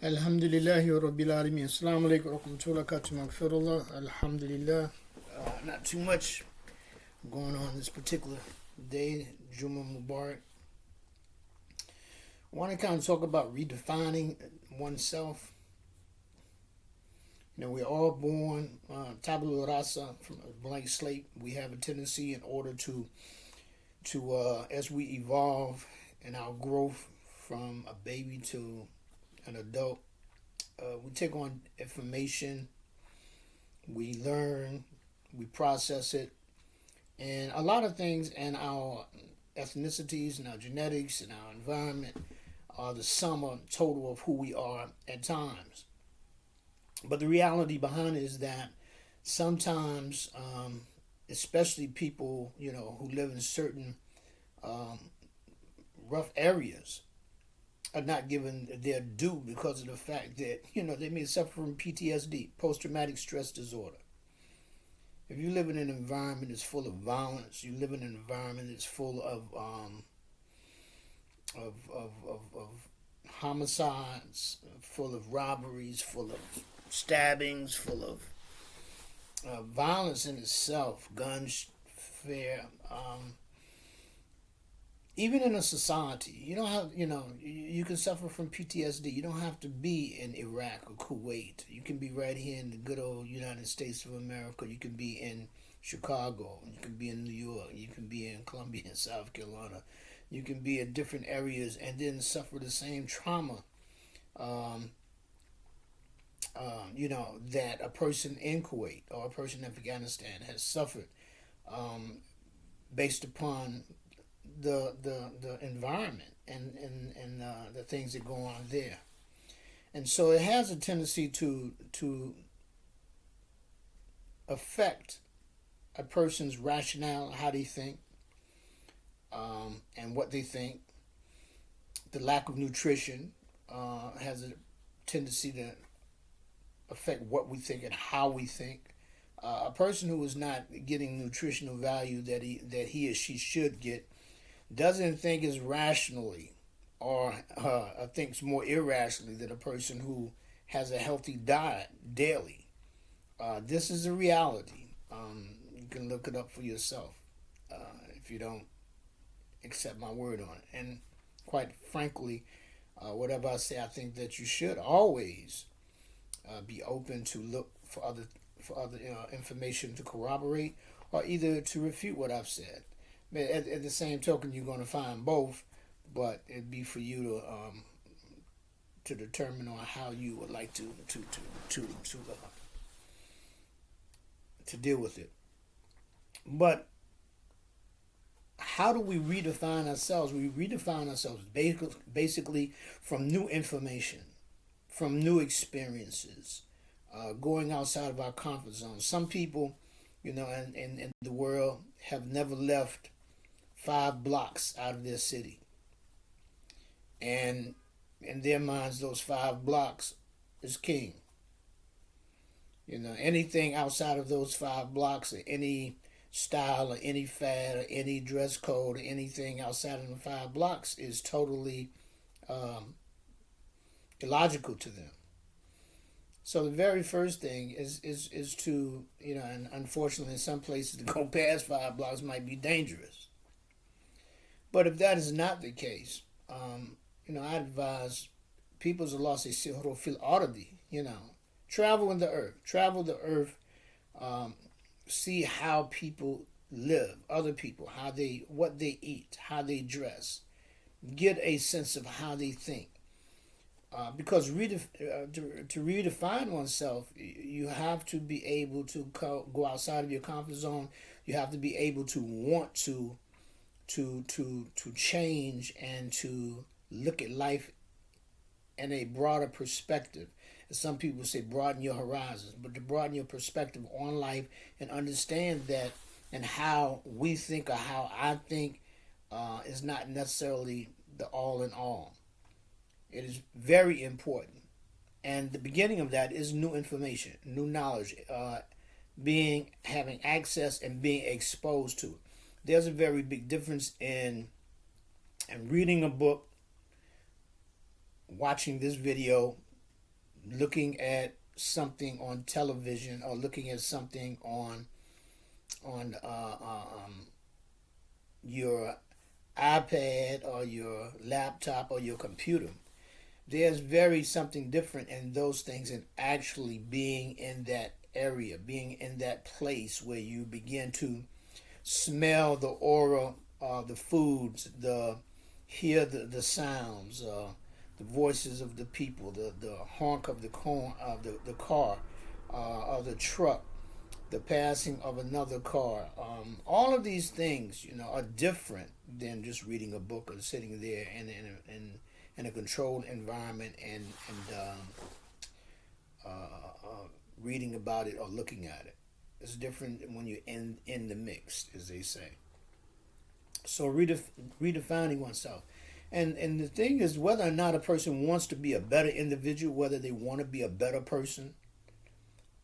Alhamdulillahi Rabbil Alameen. Assalamu alaikum wa rahmatullahi wa barakatuh. Alhamdulillah. Not too much going on this particular day, Juma Mubarak. I want to kind of talk about redefining oneself. We're all born tabula rasa, from a blank slate. We have a tendency, in order to as we evolve in our growth from a baby to an adult, we take on information, we learn, we process it, and a lot of things in our ethnicities and our genetics and our environment are the sum of total of who we are at times. But the reality behind it is that sometimes, especially people who live in certain rough areas, are not given their due because of the fact that they may suffer from PTSD, post-traumatic stress disorder. If you live in an environment that's full of violence, you live in an environment that's full of homicides, full of robberies, full of stabbings, full of violence in itself, gunfire. Even in a society, you can suffer from PTSD. You don't have to be in Iraq or Kuwait. You can be right here in the good old United States of America. You can be in Chicago. You can be in New York. You can be in Columbia and South Carolina. You can be in different areas and then suffer the same trauma, that a person in Kuwait or a person in Afghanistan has suffered, based upon the environment and the things that go on there. And so it has a tendency to affect a person's rationale, how they think, and what they think. The lack of nutrition has a tendency to affect what we think and how we think. A person who is not getting nutritional value that he or she should get doesn't think as rationally, or thinks more irrationally than a person who has a healthy diet daily. This is a reality. You can look it up for yourself if you don't accept my word on it. And quite frankly, whatever I say, I think that you should always be open to look for other information to corroborate or either to refute what I've said. At the same token, you're going to find both, but it'd be for you to determine on how you would like to deal with it. But how do we redefine ourselves? We redefine ourselves basically from new information, from new experiences, going outside of our comfort zone. Some people, in the world, have never left 5 blocks out of their city. And in their minds, those 5 blocks is king. Anything outside of those 5 blocks, or any style or any fad or any dress code or anything outside of the 5 blocks is totally illogical to them. So the very first thing is to, and unfortunately in some places to go past 5 blocks might be dangerous. But if that is not the case, I advise people to Allah say sihro fil ardi, travel the earth, see how people live, other people, what they eat, how they dress, get a sense of how they think. Because to redefine oneself, you have to be able to go outside of your comfort zone. You have to be able to want to change and to look at life in a broader perspective. As some people say, broaden your horizons, but to broaden your perspective on life and understand that, and how we think or how I think is not necessarily the all in all. It is very important. And the beginning of that is new information, new knowledge, having access and being exposed to it. There's a very big difference in reading a book, watching this video, looking at something on television or looking at something on your iPad or your laptop or your computer. There's very something different in those things and actually being in that area, being in that place where you begin to smell the aura, the foods, the hear the sounds, the voices of the people, the honk of the car, of the truck, the passing of another car. All of these things, are different than just reading a book or sitting there in a controlled environment and reading about it or looking at it. It's different when you're in the mix, as they say. So redefining oneself. And the thing is, whether or not a person wants to be a better individual, whether they want to be a better person,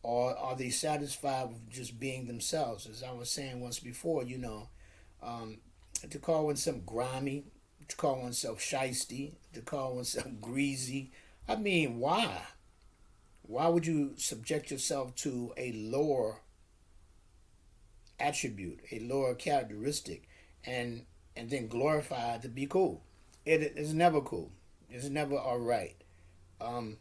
or are they satisfied with just being themselves? As I was saying once before, to call oneself grimy, to call oneself shiesty, to call oneself greasy. I mean, why? Why would you subject yourself to a lower attribute, a lower characteristic, and then glorify it to be cool? It is never cool. It's never all right. Um,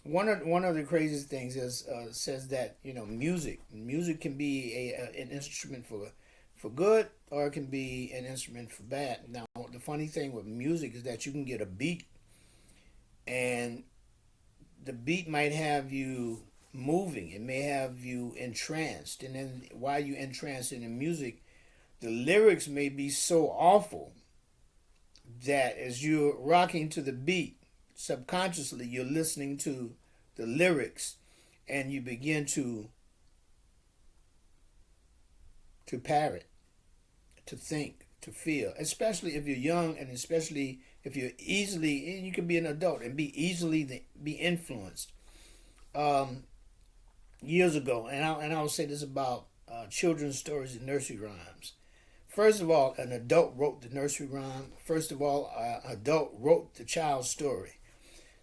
one of the craziest things is says that music can be an instrument for good, or it can be an instrument for bad. Now the funny thing with music is that you can get a beat, and the beat might have you moving. It may have you entranced, and then while you entranced in the music, the lyrics may be so awful that as you're rocking to the beat, subconsciously you're listening to the lyrics, and you begin to parrot, to think, to feel, especially if you're young, and especially if you're easily, and you can be an adult and be easily be influenced. um, Years ago, and I will say this about children's stories and nursery rhymes. First of all, an adult wrote the nursery rhyme. First of all, an adult wrote the child's story.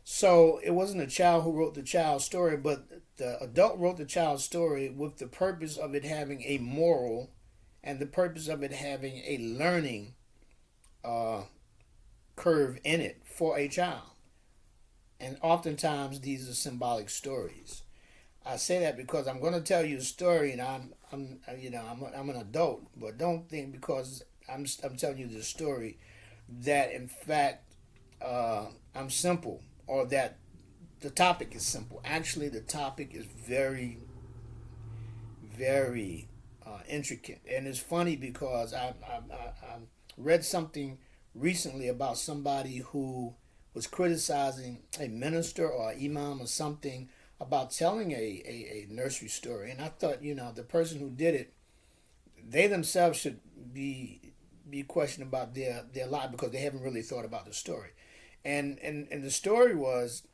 So it wasn't a child who wrote the child's story, but the adult wrote the child's story with the purpose of it having a moral, and the purpose of it having a learning uh, curve in it for a child. And oftentimes these are symbolic stories. I say that because I'm going to tell you a story, and I'm an adult, but don't think because I'm telling you this story that in fact I'm simple, or that the topic is simple. Actually, the topic is very, very intricate, and it's funny because I read something recently about somebody who was criticizing a minister or an imam or something about telling a nursery story. And I thought, the person who did it, they themselves should be questioned about their life, because they haven't really thought about the story. And the story was,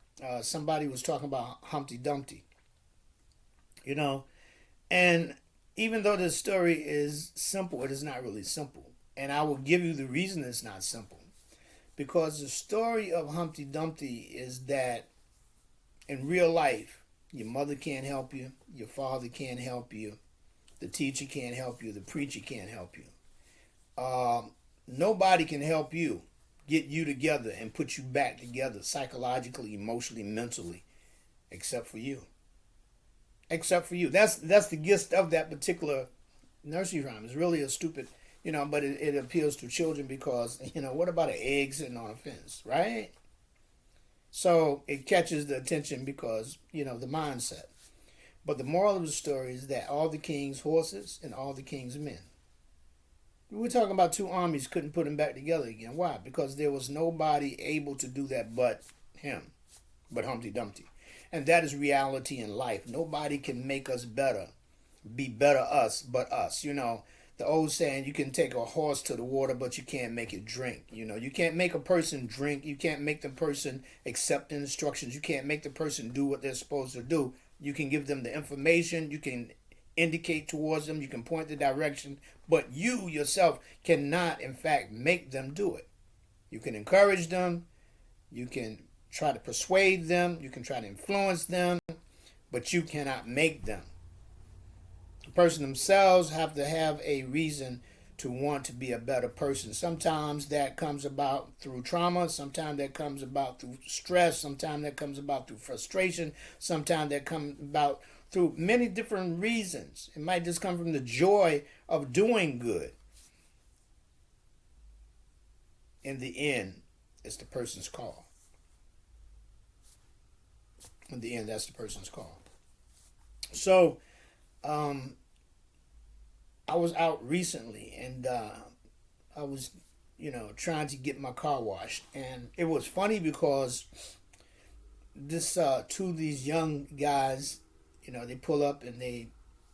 somebody was talking about Humpty Dumpty, you know, and even though the story is simple, it is not really simple. And I will give you the reason it's not simple. Because the story of Humpty Dumpty is that in real life, your mother can't help you, your father can't help you, the teacher can't help you, the preacher can't help you. Nobody can help you get you together and put you back together psychologically, emotionally, mentally, except for you. Except for you. That's the gist of that particular nursery rhyme. It's really a stupid, but it appeals to children because, what about an egg sitting on a fence, right? So it catches the attention because, the mindset. But the moral of the story is that all the king's horses and all the king's men. We're talking about two armies couldn't put them back together again. Why? Because there was nobody able to do that but him, but Humpty Dumpty. And that is reality in life. Nobody can make us better, be better us, but us. The old saying, you can take a horse to the water, but you can't make it drink. You can't make a person drink. You can't make the person accept instructions. You can't make the person do what they're supposed to do. You can give them the information. You can indicate towards them. You can point the direction. But you yourself cannot, in fact, make them do it. You can encourage them. You can try to persuade them, you can try to influence them, but you cannot make them. The person themselves have to have a reason to want to be a better person. Sometimes that comes about through trauma, sometimes that comes about through stress, sometimes that comes about through frustration, sometimes that comes about through many different reasons. It might just come from the joy of doing good. In the end, it's the person's call. In the end, that's the person's call. So, I was out recently, and I was, trying to get my car washed, and it was funny because this two of these young guys, they pull up and they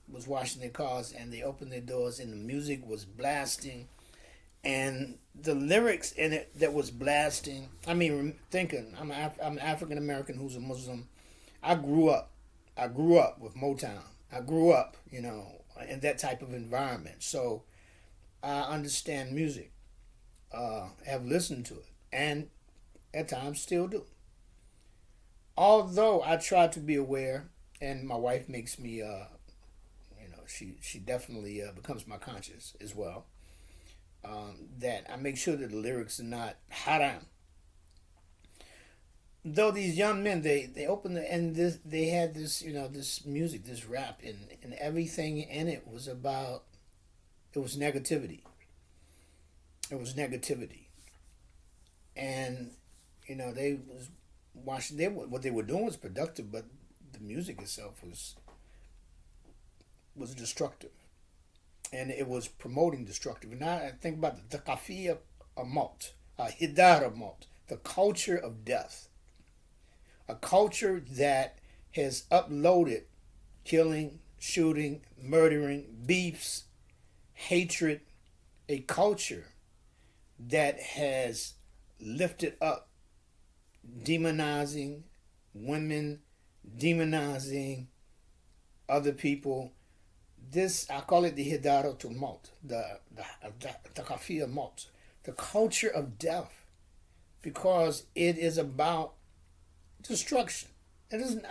was washing their cars, and they opened their doors, and the music was blasting, and the lyrics in it that was blasting. I mean, thinking I'm an African American who's a Muslim. I grew up with Motown. I grew up, in that type of environment. So I understand music, have listened to it, and at times still do. Although I try to be aware, and my wife makes me, she definitely becomes my conscience as well, that I make sure that the lyrics are not haram. Though these young men, they opened and they had this this music, this rap, and everything in it was about, it was negativity. It was negativity, and they was watching. What they were doing was productive, but the music itself was destructive, and it was promoting destructive. And now I think about the thaqafiyya malt, hidara malt, the culture of death. A culture that has uploaded killing, shooting, murdering, beefs, hatred. A culture that has lifted up demonizing women, demonizing other people. This, I call it the Hidaratul Maut, the Kafir Maut, the culture of death, because it is about destruction. It isn't,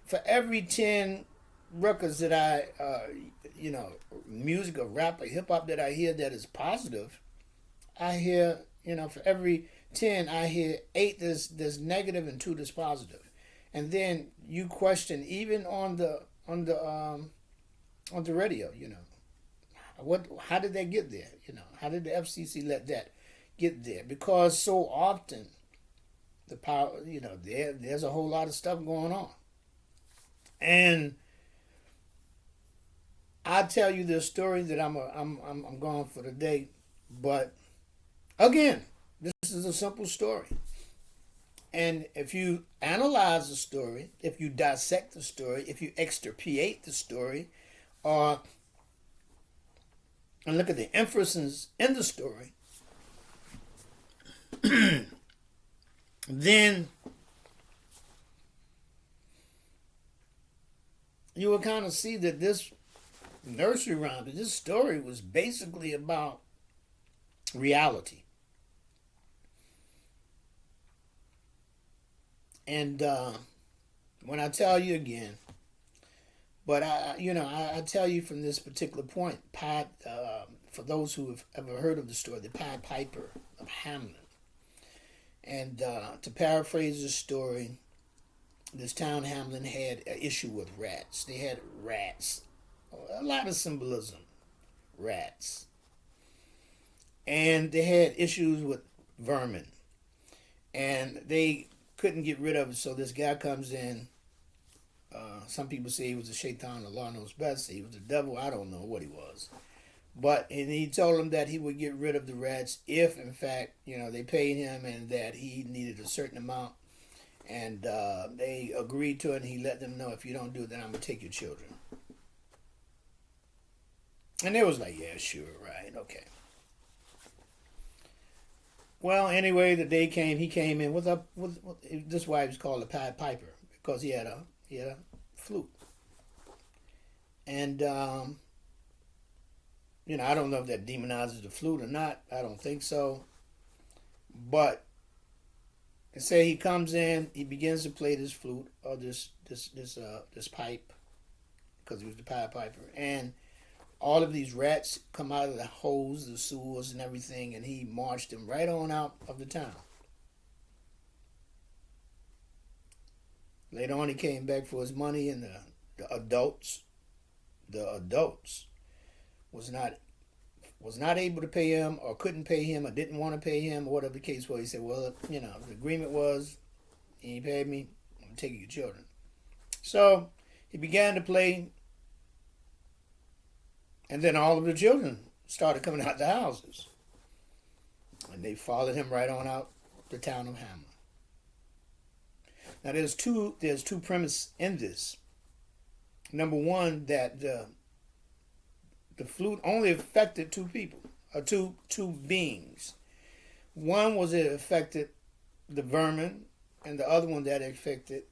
for every 10 records that I, music or rap or hip hop that I hear that is positive, I hear, for every 10, I hear 8 that's negative and 2 that's positive. And then you question, even on the radio, how did that get there? How did the FCC let that get there? Because so often the power, there's a whole lot of stuff going on. And I tell you this story that I'm going for the day, but again, this is a simple story. And if you analyze the story, if you dissect the story, if you extirpate the story, and look at the inferences in the story, then you will kind of see that this nursery rhyme, this story was basically about reality. And when I tell you again, but I tell you from this particular point, for those who have ever heard of the story, the Pied Piper of Hamelin. And to paraphrase the story, this town Hamelin had an issue with rats. They had rats. A lot of symbolism. Rats. And they had issues with vermin. And they couldn't get rid of it, so this guy comes in. Some people say he was a shaitan, Allah knows best. He was the devil, I don't know what he was. And he told them that he would get rid of the rats if, in fact, they paid him and that he needed a certain amount. And they agreed to it, and he let them know, if you don't do it, then I'm going to take your children. And they was like, yeah, sure, right, okay. Well, anyway, the day came, he came in with this is why he was called the Pied Piper, because he had a flute. And I don't know if that demonizes the flute or not. I don't think so. But And say he comes in, he begins to play this flute or this pipe, because he was the Pied Piper, and all of these rats come out of the holes, the sewers, and everything, and he marched them right on out of the town. Later on, he came back for his money, and the adults was not able to pay him, or couldn't pay him, or didn't want to pay him, or whatever the case was. He said, "Well, the agreement was, you paid me, I'm taking your children." So he began to play, and then all of the children started coming out the houses, and they followed him right on out the town of Hammer. Now there's two premises in this. Number one, that the flute only affected two people, or two beings. One was it affected the vermin, and the other one that affected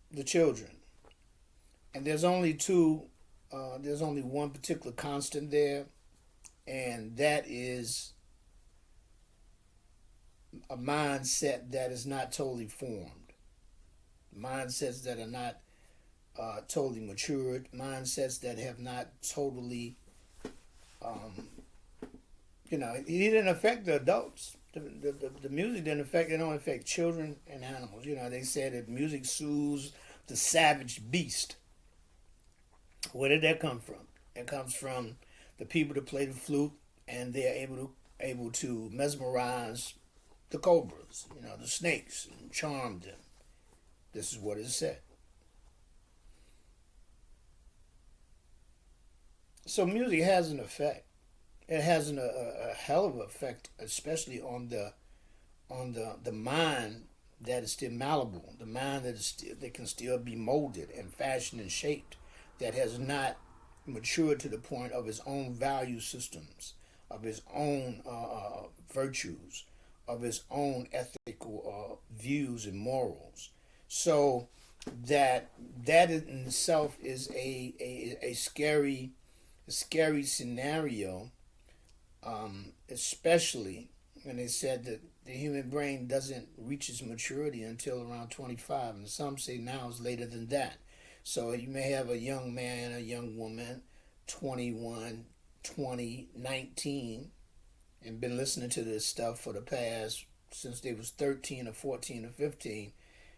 the children. And there's only one particular constant there, and that is a mindset that is not totally formed. Mindsets that are not totally matured. Mindsets that have not totally, he didn't affect the adults. The music didn't affect, it don't affect children and animals. They said that music soothes the savage beast. Where did that come from? It comes from the people that play the flute, and they're able to mesmerize the cobras, the snakes, and charm them. This is what is said. So music has an effect. It has a hell of an effect, especially on the mind that is still malleable, the mind that can still be molded and fashioned and shaped, that has not matured to the point of its own value systems, of its own virtues, of its own ethical views and morals. So that in itself is a scary scenario, especially when they said that the human brain doesn't reach its maturity until around 25, and some say now it's later than that. So you may have a young man, a young woman, 21, 20, 19, and been listening to this stuff for the past, since they was 13 or 14 or 15.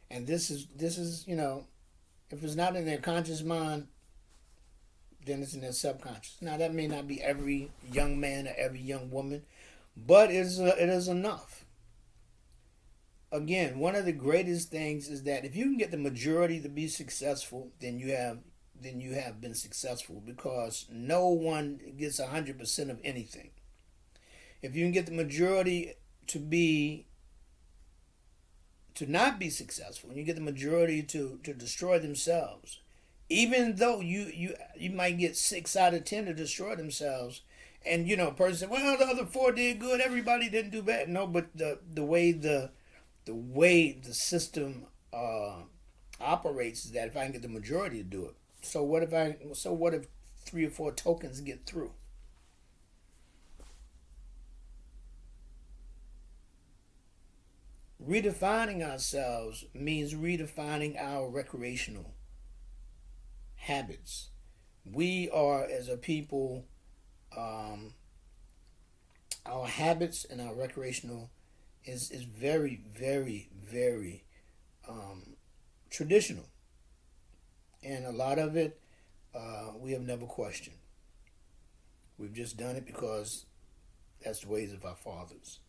And this is if it's not in their conscious mind, then it's in their subconscious. Now that may not be every young man or every young woman, but it is enough. Again, one of the greatest things is that if you can get the majority to be successful, then you have been successful, because no one gets 100% of anything. If you can get the majority to not be successful, and you get the majority to destroy themselves, even though you might get 6 out of 10 to destroy themselves, and a person said, well, the other 4 did good, everybody didn't do bad. No, but the way the system operates is that if I can get the majority to do it, so what if 3 or 4 tokens get through? Redefining ourselves means redefining our recreational habits. We are, as a people, our habits and our recreational is very, very, very traditional, and a lot of it we have never questioned. We've just done it because that's the ways of our fathers.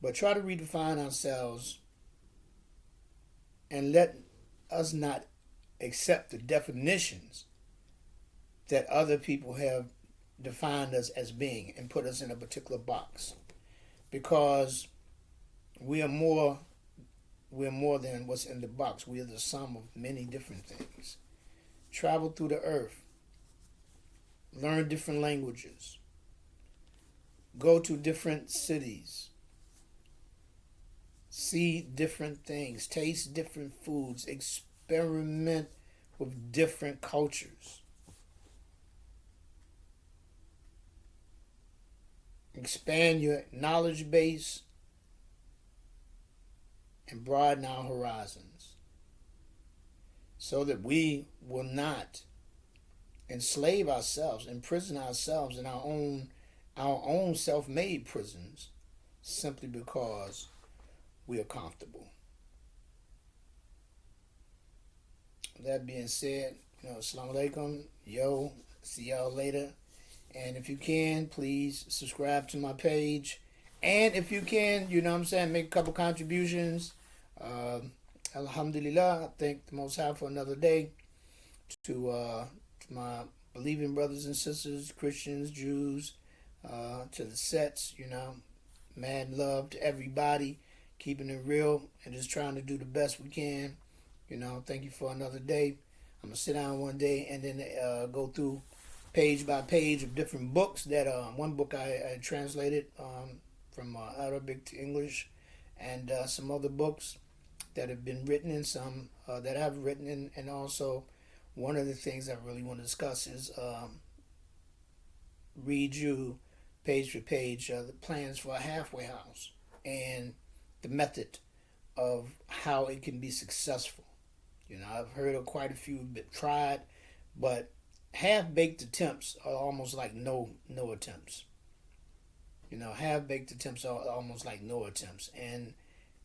But try to redefine ourselves, and let us not accept the definitions that other people have defined us as being and put us in a particular box, because we are more than what's in the box. We are the sum of many different things. Travel through the earth, learn different languages, go to different cities, see different things, taste different foods, experiment with different cultures. Expand your knowledge base and broaden our horizons so that we will not enslave ourselves, imprison ourselves in our own self-made prisons simply because we are comfortable. That being said, assalamu alaikum. Yo, see y'all later. And if you can, please subscribe to my page. And if you can, make a couple contributions. Alhamdulillah, I thank the Most High for another day. To my believing brothers and sisters, Christians, Jews, to the sets, mad love to everybody, keeping it real and just trying to do the best we can. Thank you for another day. I'm going to sit down one day and then go through page by page of different books that one book I translated from Arabic to English, and some other books that have been written and some that I've written. And also one of the things I really want to discuss is read you page for page the plans for a halfway house and the method of how it can be successful. I've heard of quite a few that tried, but half-baked attempts are almost like no attempts. Half-baked attempts are almost like no attempts. And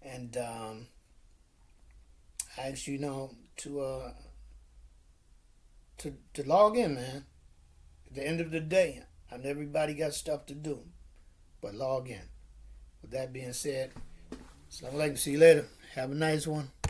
I ask you, to log in, man. At the end of the day, I know everybody got stuff to do, but log in. With that being said, assalamu alaikum. See you later. Have a nice one.